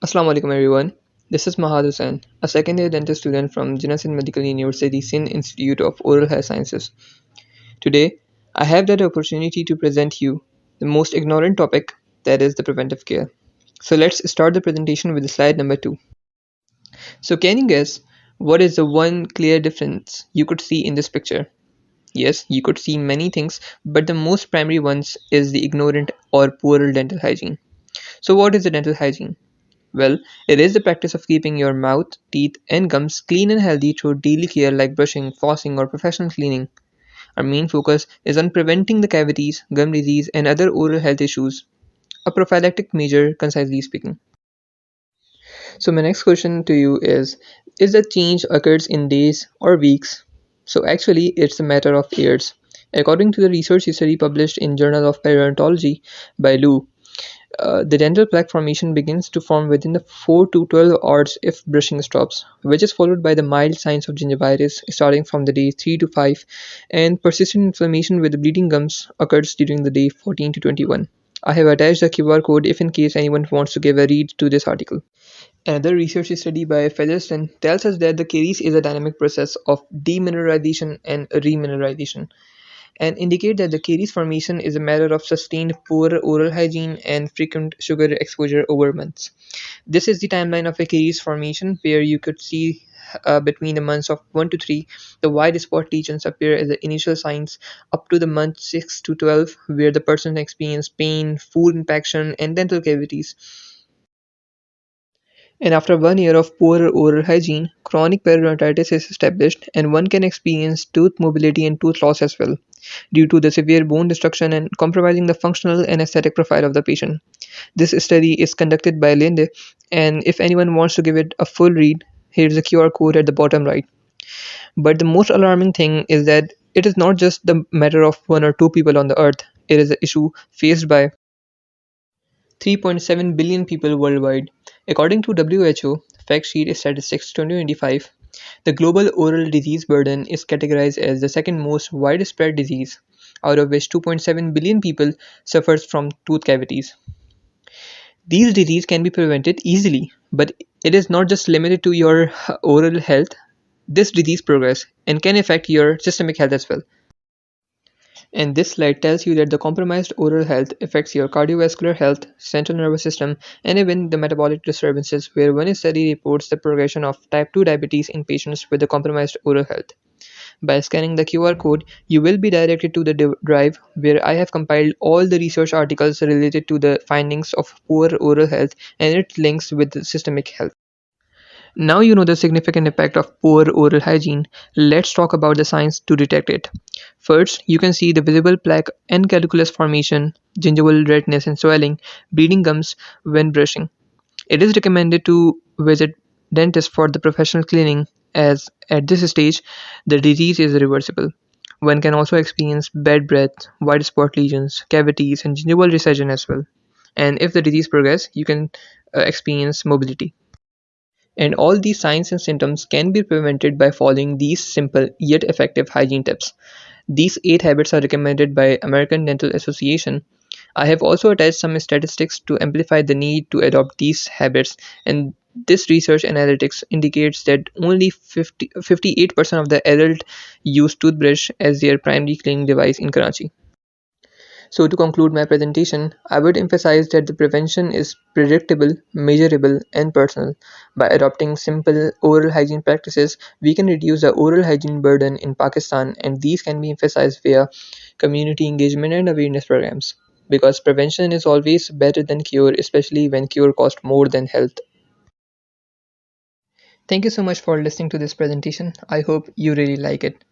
Assalamu alaikum everyone. This is Mahad Hussain, a second year dental student from Sindh Medical University Sindh Institute of Oral Health Sciences. Today, I have the opportunity to present you the most ignorant topic, that is the preventive care. So let's start the presentation with slide number 2. So can you guess what is the one clear difference you could see in this picture? Yes, you could see many things, but the most primary ones is the ignorant or poor dental hygiene. So what is the dental hygiene? Well, it is the practice of keeping your mouth, teeth, and gums clean and healthy through daily care like brushing, flossing, or professional cleaning. Our main focus is on preventing the cavities, gum disease, and other oral health issues. A prophylactic measure, concisely speaking. So, my next question to you is the change occurs in days or weeks? So, actually, it's a matter of years. According to the research study published in Journal of Periodontology by Lu, the dental plaque formation begins to form within the 4 to 12 hours if brushing stops, which is followed by the mild signs of gingivitis starting from the day 3 to 5, and persistent inflammation with bleeding gums occurs during the day 14 to 21. I have attached the QR code if in case anyone wants to give a read to this article. Another research study by Featherston tells us that the caries is a dynamic process of demineralization and remineralization, and indicate that the caries formation is a matter of sustained poor oral hygiene and frequent sugar exposure over months. This is the timeline of a caries formation where you could see between the months of 1 to 3, the wide spot lesions appear as the initial signs, up to the month 6 to 12, where the person experiences pain, food impaction, and dental cavities. And after 1 year of poor oral hygiene, chronic periodontitis is established, and one can experience tooth mobility and tooth loss as well, due to the severe bone destruction and compromising the functional and aesthetic profile of the patient. This study is conducted by Linde, and if anyone wants to give it a full read, here's the QR code at the bottom right. But the most alarming thing is that it is not just the matter of one or two people on the earth, it is an issue faced by 3.7 billion people worldwide. According to WHO Fact Sheet Statistics 2025, the global oral disease burden is categorized as the second most widespread disease, out of which 2.7 billion people suffers from tooth cavities. These diseases can be prevented easily, but it is not just limited to your oral health. This disease progress and can affect your systemic health as well. And this slide tells you that the compromised oral health affects your cardiovascular health, central nervous system, and even the metabolic disturbances, where one study reports the progression of type 2 diabetes in patients with the compromised oral health. By scanning the QR code, you will be directed to the drive where I have compiled all the research articles related to the findings of poor oral health and its links with the systemic health. Now you know the significant impact of poor oral hygiene. Let's talk about the science to detect it. First, you can see the visible plaque and calculus formation, gingival redness and swelling, bleeding gums when brushing. It is recommended to visit dentist for the professional cleaning, as at this stage the disease is reversible. One can also experience bad breath, white spot lesions, cavities, and gingival recession as well. And if the disease progresses, you can experience mobility. And all these signs and symptoms can be prevented by following these simple yet effective hygiene tips. These 8 habits are recommended by American Dental Association. I have also attached some statistics to amplify the need to adopt these habits, and this research analytics indicates that only 58% of the adults use toothbrush as their primary cleaning device in Karachi. So, to conclude my presentation, I would emphasize that the prevention is predictable, measurable, and personal. By adopting simple oral hygiene practices, we can reduce the oral hygiene burden in Pakistan, and these can be emphasized via community engagement and awareness programs. Because prevention is always better than cure, especially when cure costs more than health. Thank you so much for listening to this presentation. I hope you really like it.